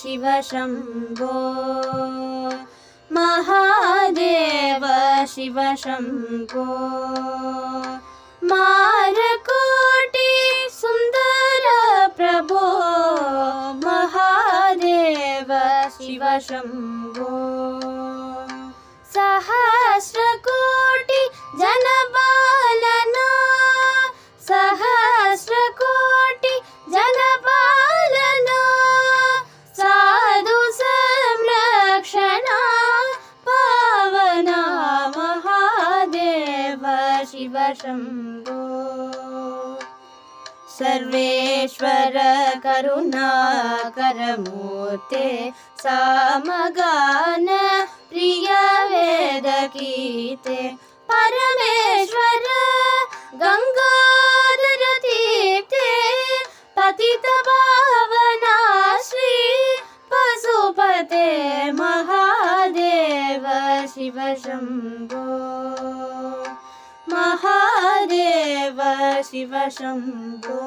शिव शम्भो महादेव शिव शम्भो मारकोटि सुन्दर प्रभो महादेव शिव शम्भो सहस्रकोटि जनपालना सहस्रकोटि जनपालना साधु संरक्षणा पावना महादेव शिव शम्भो सर्वेश्वर करुणाकरमूर्ते सामगान प्रिय वेदगीते परमेश्वर गंगाधर तीर्थे पतित पावना श्री पशुपते महादेव शिव शम्भो महादेव शिव शम्भो।